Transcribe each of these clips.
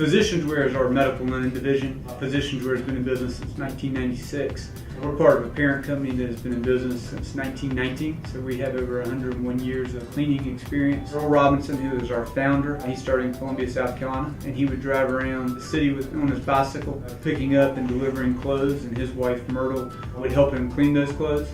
Physicians Wear is our medical linen division. Physicians Wear has been in business since 1996. We're part of a parent company that has been in business since 1919, so we have over 101 years of cleaning experience. Earl Robinson, who is our founder, he started in Columbia, South Carolina, and he would drive around the city on his bicycle, picking up and delivering clothes, and his wife Myrtle would help him clean those clothes.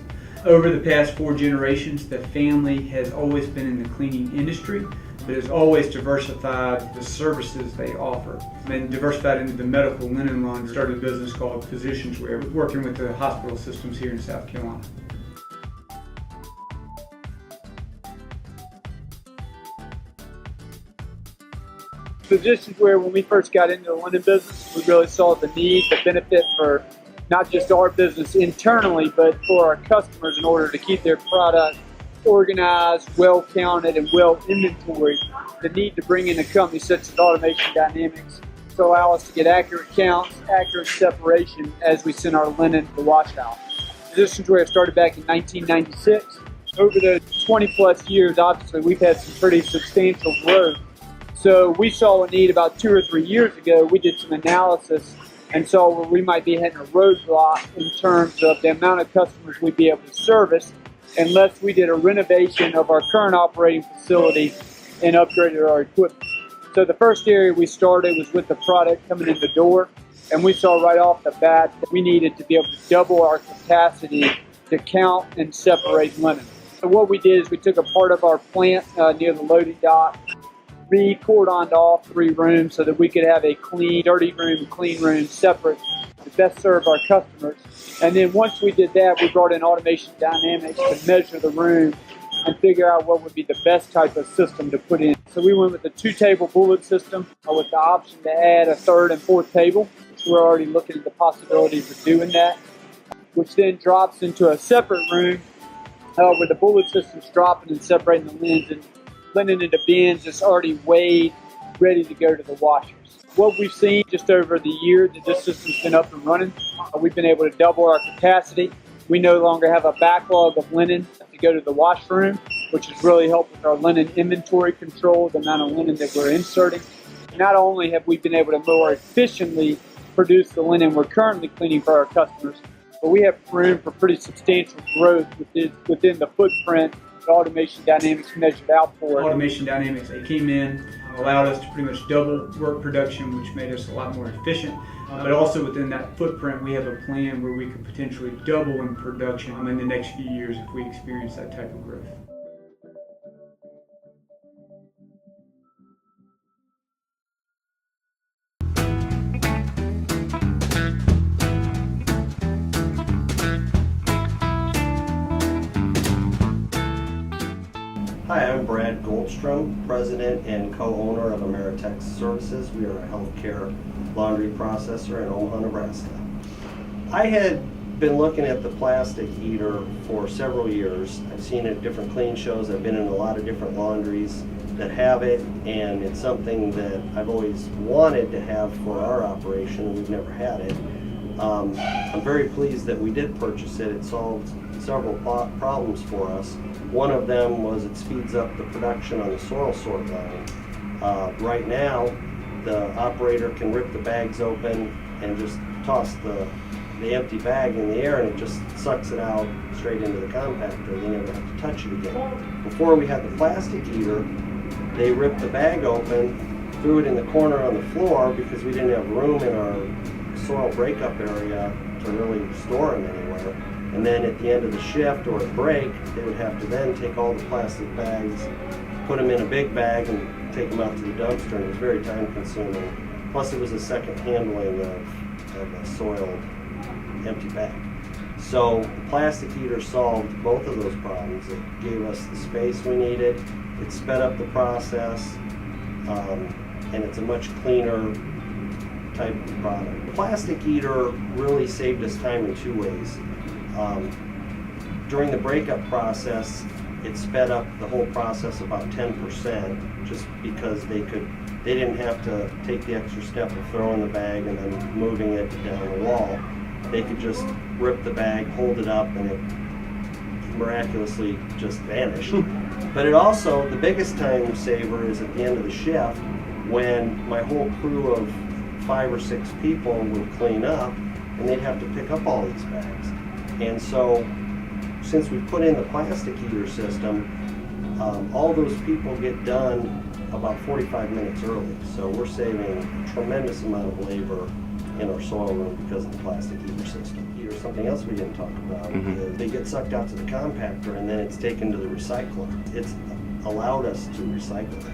Over the past 4 generations, the family has always been in the cleaning industry, but has always diversified the services they offer. And diversified into the medical linen laundry, started a business called Physicians Wear, working with the hospital systems here in South Carolina. Physicians Wear, when we first got into the linen business, we really saw the need, the benefit for not just our business internally, but for our customers in order to keep their product organized, well counted, and well inventoried. The need to bring in a company such as Automation Dynamics to allow us to get accurate counts, accurate separation as we send our linen to the wash house. Physicians Wear started back in 1996. Over the 20 plus years, obviously, we've had some pretty substantial growth. So we saw a need about 2 or 3 years ago. We did some analysis and saw where we might be hitting a roadblock in terms of the amount of customers we'd be able to service unless we did a renovation of our current operating facility and upgraded our equipment. So the first area we started was with the product coming in the door, and we saw right off the bat that we needed to be able to double our capacity to count and separate linen. So what we did is we took a part of our plant near the loading dock, re-cordoned off 3 rooms so that we could have a clean, dirty room, clean room separate to best serve our customers. And then once we did that, we brought in Automation Dynamics to measure the room and figure out what would be the best type of system to put in. So we went with the 2-table bullet system with the option to add a 3rd and 4th table, which we're already looking at the possibilities of doing that, which then drops into a separate room where the bullet system's dropping and separating the linen into bins that's already weighed, ready to go to the washers. What we've seen just over the year that this system's been up and running, we've been able to double our capacity. We no longer have a backlog of linen to go to the washroom, which has really helped with our linen inventory control, the amount of linen that we're inserting. Not only have we been able to more efficiently produce the linen we're currently cleaning for our customers, but we have room for pretty substantial growth within the footprint that Automation Dynamics measured out for. Automation Dynamics, they came in, allowed us to pretty much double work production, which made us a lot more efficient. But also within that footprint, we have a plan where we could potentially double in production in the next few years if we experience that type of growth. Hi, I'm Brad Goldstrom, President and co-owner of Ameritex Services. We are a healthcare laundry processor in Omaha, Nebraska. I had been looking at the plastic heater for several years. I've seen it at different clean shows. I've been in a lot of different laundries that have it, and it's something that I've always wanted to have for our operation, and we've never had it. I'm very pleased that we did purchase it. It solved several problems for us. One of them was it speeds up the production on the soil sort line. Right now, the operator can rip the bags open and just toss the empty bag in the air, and it just sucks it out straight into the compactor. They never have to touch it again. Before we had the plastic heater, they ripped the bag open, threw it in the corner on the floor because we didn't have room in our soil breakup area to really store them anywhere. And then at the end of the shift or at break, they would have to then take all the plastic bags, put them in a big bag, and take them out to the dumpster. And it was very time consuming. Plus it was a second handling of a soiled empty bag. So the plastic heater solved both of those problems. It gave us the space we needed, it sped up the process, and it's a much cleaner type of product. The plastic heater really saved us time in 2 ways. During the breakup process, it sped up the whole process about 10%, just because they didn't have to take the extra step of throwing the bag and then moving it down the wall. They could just rip the bag, hold it up, and it miraculously just vanished. But it also, the biggest time saver is at the end of the shift. when my whole crew of 5 or 6 people would clean up, and they'd have to pick up all these bags. And so, since we put in the plastic heater system, all those people get done about 45 minutes early. So we're saving a tremendous amount of labor in our soil room because of the plastic heater system. Here's something else we didn't talk about. Is they get sucked out to the compactor and then it's taken to the recycler. It's allowed us to recycle that.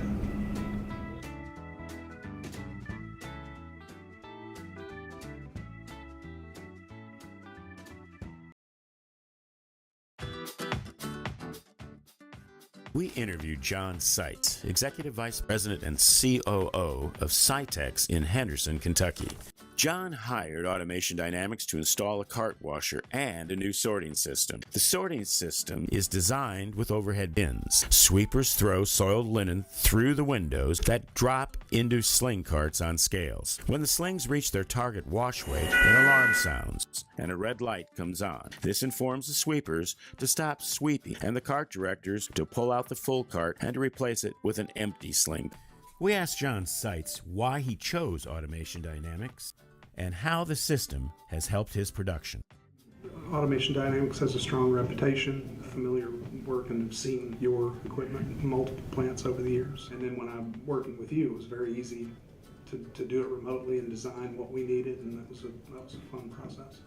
We interviewed John Seitz, Executive Vice President and COO of Cytex in Henderson, Kentucky. John hired Automation Dynamics to install a cart washer and a new sorting system. The sorting system is designed with overhead bins. Sweepers throw soiled linen through the windows that drop into sling carts on scales. When the slings reach their target wash weight, an alarm sounds and a red light comes on. This informs the sweepers to stop sweeping and the cart directors to pull out the full cart and to replace it with an empty sling. We asked John Seitz why he chose Automation Dynamics and how the system has helped his production. Automation Dynamics has a strong reputation, familiar work, and have seen your equipment in multiple plants over the years. And then when I'm working with you, it was very easy to do it remotely and design what we needed, and that was a fun process.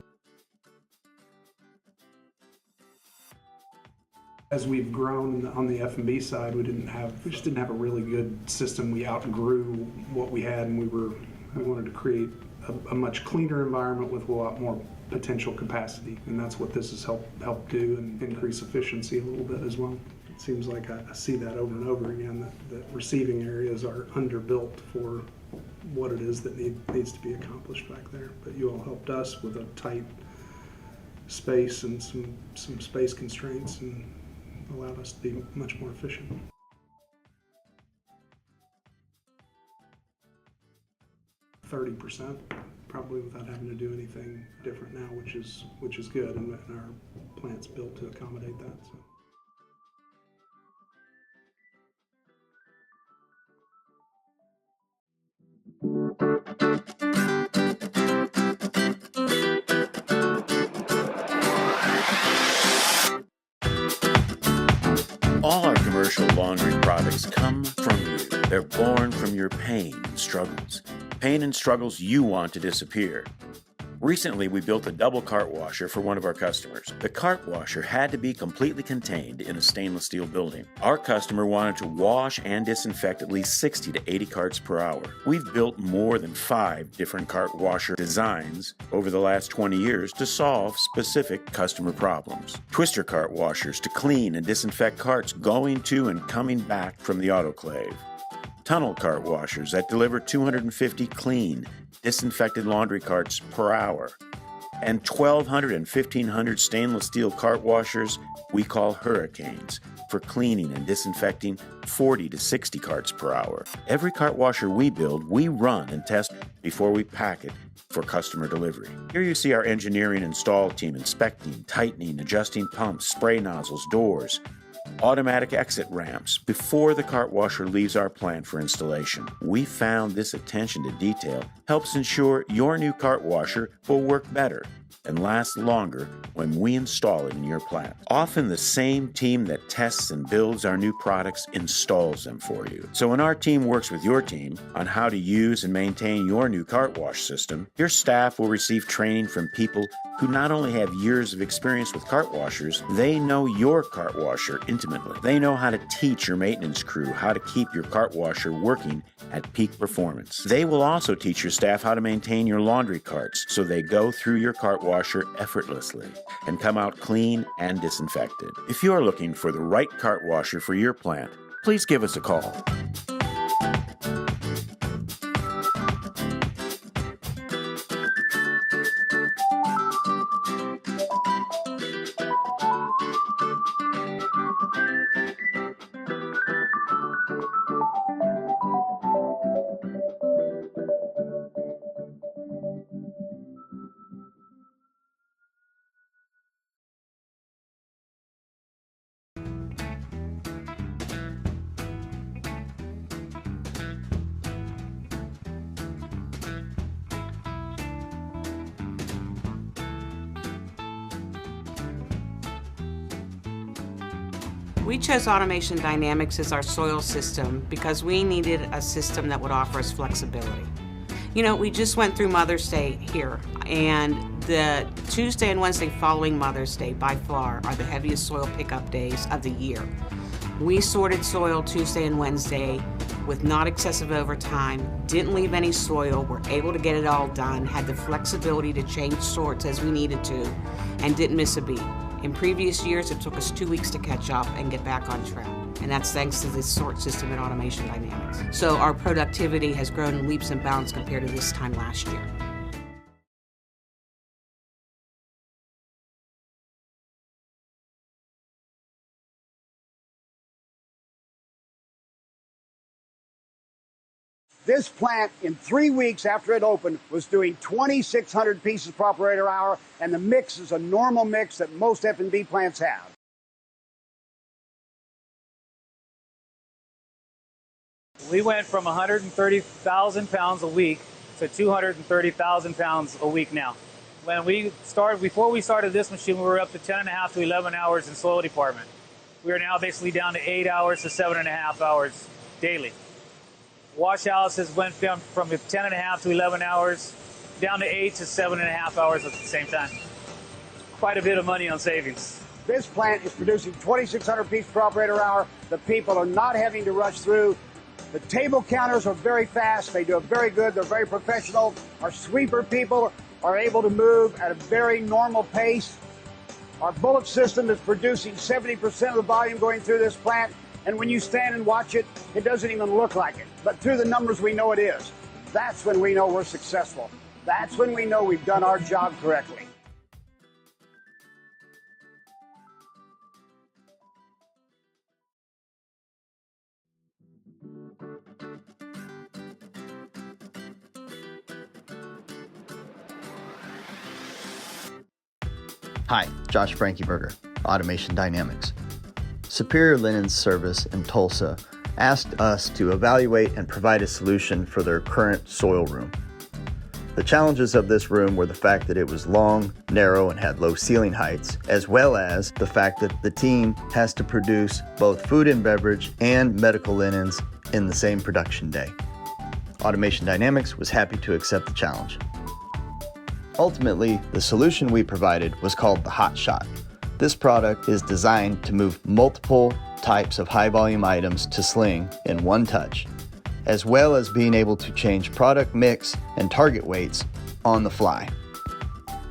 As we've grown on the F&B side, we just didn't have a really good system. We outgrew what we had, and we wanted to create a much cleaner environment with a lot more potential capacity, and that's what this has helped do, and increase efficiency a little bit as well. It seems like I see that over and over again, that receiving areas are underbuilt for what it is that needs to be accomplished back there. But you all helped us with a tight space and some space constraints, and allowed us to be much more efficient. %, probably, without having to do anything different now, which is good, and our plant's built to accommodate that. So. All our commercial laundry products come from you. They're born from your pain and struggles. Pain and struggles you want to disappear. Recently, we built a double cart washer for one of our customers. The cart washer had to be completely contained in a stainless steel building. Our customer wanted to wash and disinfect at least 60 to 80 carts per hour. We've built more than 5 different cart washer designs over the last 20 years to solve specific customer problems. Twister cart washers to clean and disinfect carts going to and coming back from the autoclave. Tunnel cart washers that deliver 250 clean, disinfected laundry carts per hour, and 1,200 and 1,500 stainless steel cart washers we call Hurricanes for cleaning and disinfecting 40 to 60 carts per hour. Every cart washer we build, we run and test before we pack it for customer delivery. Here you see our engineering install team inspecting, tightening, adjusting pumps, spray nozzles, doors, automatic exit ramps before the cart washer leaves our plant for installation. We found this attention to detail helps ensure your new cart washer will work better and last longer when we install it in your plant. Often the same team that tests and builds our new products installs them for you. So when our team works with your team on how to use and maintain your new cart wash system, your staff will receive training from people who not only have years of experience with cart washers, they know your cart washer intimately. They know how to teach your maintenance crew how to keep your cart washer working at peak performance. They will also teach your staff how to maintain your laundry carts so they go through your cart washer effortlessly and come out clean and disinfected. If you're looking for the right cart washer for your plant, please give us a call. We chose Automation Dynamics as our soil system because we needed a system that would offer us flexibility. You know, we just went through Mother's Day here, and the Tuesday and Wednesday following Mother's Day by far are the heaviest soil pickup days of the year. We sorted soil Tuesday and Wednesday with not excessive overtime, didn't leave any soil, were able to get it all done, had the flexibility to change sorts as we needed to, and didn't miss a beat. In previous years, it took us 2 weeks to catch up and get back on track. And that's thanks to this sort system and Automation Dynamics. So our productivity has grown in leaps and bounds compared to this time last year. This plant, in 3 weeks after it opened, was doing 2,600 pieces per operator hour, and the mix is a normal mix that most F&B plants have. We went from 130,000 pounds a week to 230,000 pounds a week now. Before we started this machine, we were up to 10.5 to 11 hours in soil department. We are now basically down to 8 hours to 7.5 hours daily. Washouts has went from 10.5 to 11 hours down to 8 to 7.5 hours at the same time. Quite a bit of money on savings. This plant is producing 2,600 pieces per operator hour. The people are not having to rush through. The table counters are very fast. They do it very good. They're very professional. Our sweeper people are able to move at a very normal pace. Our bullet system is producing 70% of the volume going through this plant. And when you stand and watch it, it doesn't even look like it. But through the numbers, we know it is. That's when we know we're successful. That's when we know we've done our job correctly. Hi, Josh Frankieberger, Automation Dynamics. Superior Linens Service in Tulsa asked us to evaluate and provide a solution for their current soil room. The challenges of this room were the fact that it was long, narrow, and had low ceiling heights, as well as the fact that the team has to produce both food and beverage and medical linens in the same production day. Automation Dynamics was happy to accept the challenge. Ultimately, the solution we provided was called the Hot Shot. This product is designed to move multiple types of high-volume items to sling in one touch, as well as being able to change product mix and target weights on the fly.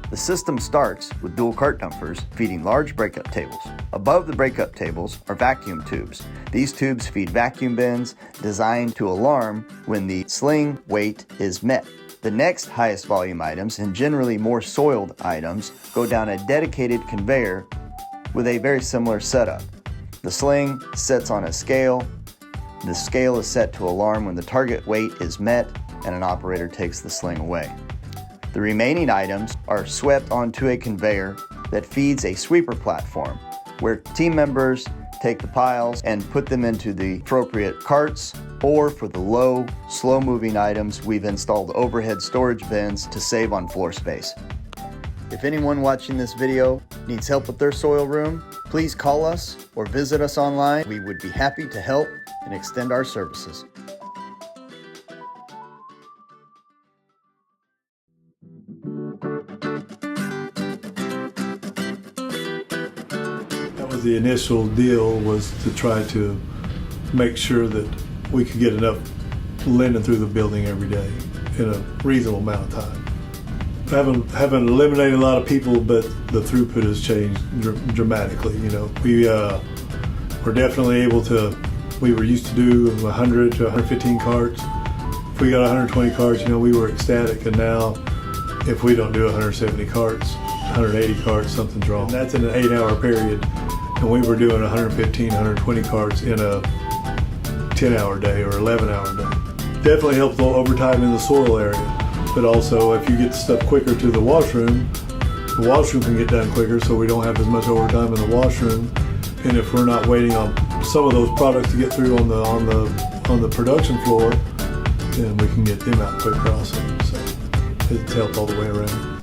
The system starts with dual cart dumpers feeding large breakup tables. Above the breakup tables are vacuum tubes. These tubes feed vacuum bins designed to alarm when the sling weight is met. The next highest volume items, and generally more soiled items, go down a dedicated conveyor with a very similar setup. The sling sits on a scale. The scale is set to alarm when the target weight is met and an operator takes the sling away. The remaining items are swept onto a conveyor that feeds a sweeper platform where team members take the piles and put them into the appropriate carts, or for the low, slow-moving items, we've installed overhead storage bins to save on floor space. If anyone watching this video needs help with their soil room, please call us or visit us online. We would be happy to help and extend our services. That was the initial deal, was to try to make sure that we could get enough linen through the building every day in a reasonable amount of time. Haven't eliminated a lot of people, but the throughput has changed dramatically. You know, we're definitely able to. We were used to do 100 to 115 carts. If we got 120 carts, you know, we were ecstatic. And now, if we don't do 170 carts, 180 carts, something's wrong. And that's in an 8-hour period, and we were doing 115, 120 carts in a 10-hour day or 11-hour day. Definitely helps the overtime in the soil area. But also, if you get stuff quicker to the washroom can get done quicker, so we don't have as much overtime in the washroom. And if we're not waiting on some of those products to get through on the production floor, then we can get them out quicker also. So it's helped all the way around.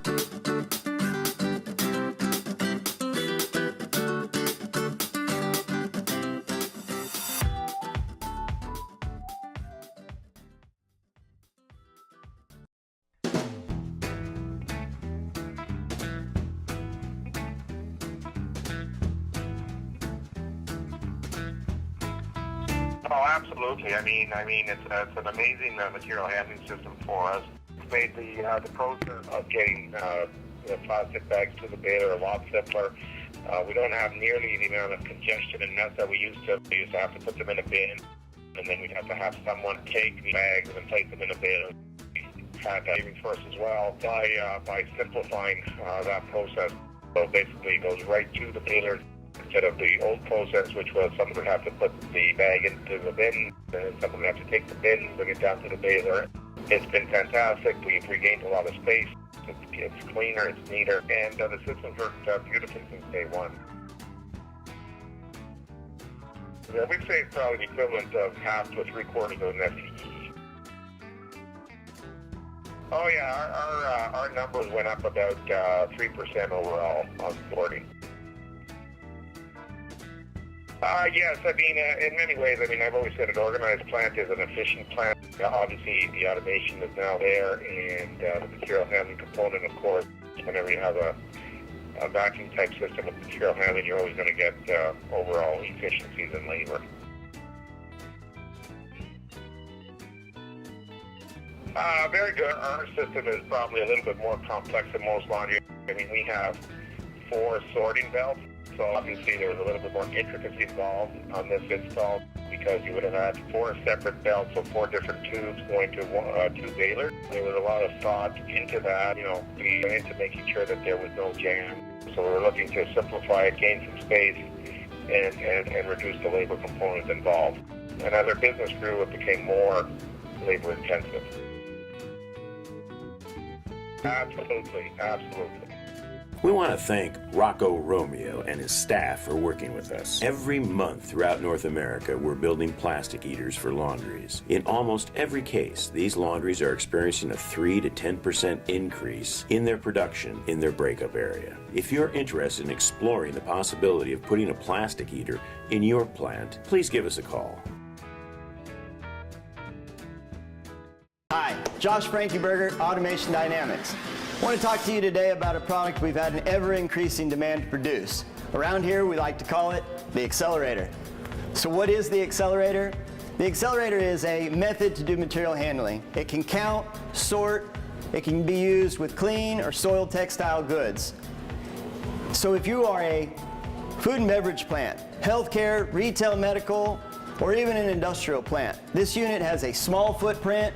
Oh, absolutely. I mean, it's an amazing material handling system for us. It's made the process of getting the plastic bags to the baler a lot simpler. We don't have nearly the amount of congestion and mess that we used to. We used to have to put them in a bin, and then we'd have to have someone take the bags and place them in a baler. Had savings for us as well by simplifying that process. So basically, it goes right to the baler instead of the old process, which was someone would have to put the bag into the bin, and someone would have to take the bin, bring it down to the baler. It's been fantastic. We've regained a lot of space. It's cleaner, it's neater, and the system's worked beautifully since day one. Yeah, we'd say it's probably the equivalent of half to 3/4 of an FTE. Oh yeah, our numbers went up about 3% overall on boarding. Yes, I mean, in many ways, I mean, I've always said an organized plant is an efficient plant. Obviously, the automation is now there, and the material handling component, of course. Whenever you have a vacuum type system with material handling, you're always going to get overall efficiencies in labor. Very good. Our system is probably a little bit more complex than most laundry. I mean, we have 4 sorting belts, so obviously there was a little bit more intricacy involved on this install because you would have had 4 separate belts, so 4 different tubes going to 2 balers. There was a lot of thought into that, into making sure that there was no jam. So we're looking to simplify it, gain some space, and reduce the labor component involved. And as our business grew, it became more labor intensive. Absolutely. We want to thank Rocco Romeo and his staff for working with us. Every month throughout North America, we're building plastic heaters for laundries. In almost every case, these laundries are experiencing a 3 to 10% increase in their production in their breakup area. If you're interested in exploring the possibility of putting a plastic heater in your plant, please give us a call. Hi, Josh Frankieberger, Automation Dynamics. I want to talk to you today about a product we've had an ever-increasing demand to produce. Around here, we like to call it the accelerator. So what is the accelerator? The accelerator is a method to do material handling. It can count, sort, it can be used with clean or soiled textile goods. So if you are a food and beverage plant, healthcare, retail, medical, or even an industrial plant, this unit has a small footprint.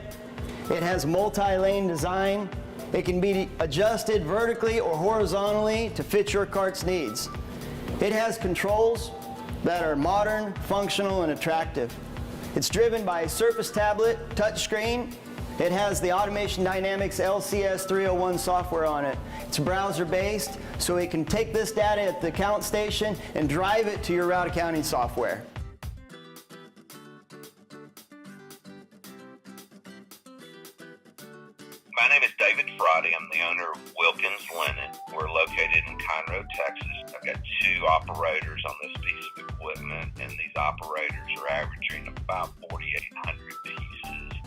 It has multi-lane design. It can be adjusted vertically or horizontally to fit your cart's needs. It has controls that are modern, functional, and attractive. It's driven by a Surface tablet touchscreen. It has the Automation Dynamics LCS 301 software on it. It's browser-based, so it can take this data at the count station and drive it to your route accounting software. My name is David Friday. I'm the owner of Wilkins Linen. We're located in Conroe, Texas. I've got 2 operators on this piece of equipment, and these operators are averaging about 4,800 pieces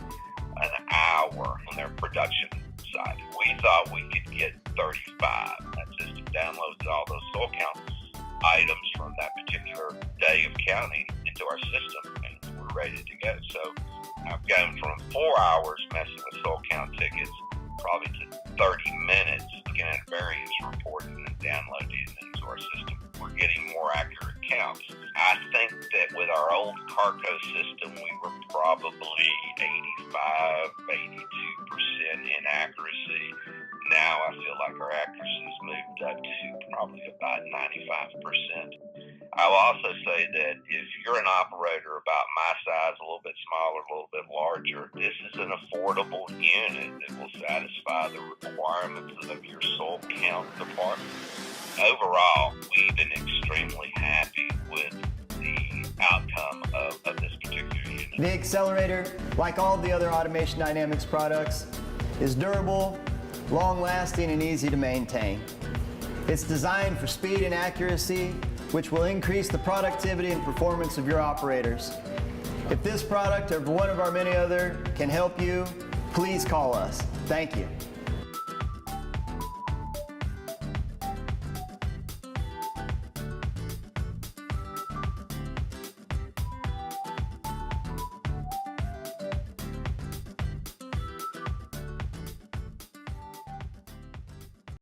an hour on their production side. We thought we could get 35. That system downloads all those soil count items from that particular day of counting into our system, and we're ready to go. So I've gone from 4 hours messing with soil count tickets probably to 30 minutes looking at various reporting and downloading it into our system. We're getting more accurate counts. I think that with our old Carco system, we were probably 85, 82% inaccuracy. Now I feel like our accuracy's moved up to probably about 95%. I will also say that if you're an operator about my size, a little bit smaller, a little bit larger, this is an affordable unit that will satisfy the requirements of your soil count department. Overall, we've been extremely happy with the outcome of this particular unit. The accelerator, like all the other Automation Dynamics products, is durable, long-lasting, and easy to maintain. It's designed for speed and accuracy, which will increase the productivity and performance of your operators. If this product or one of our many other can help you, please call us. Thank you.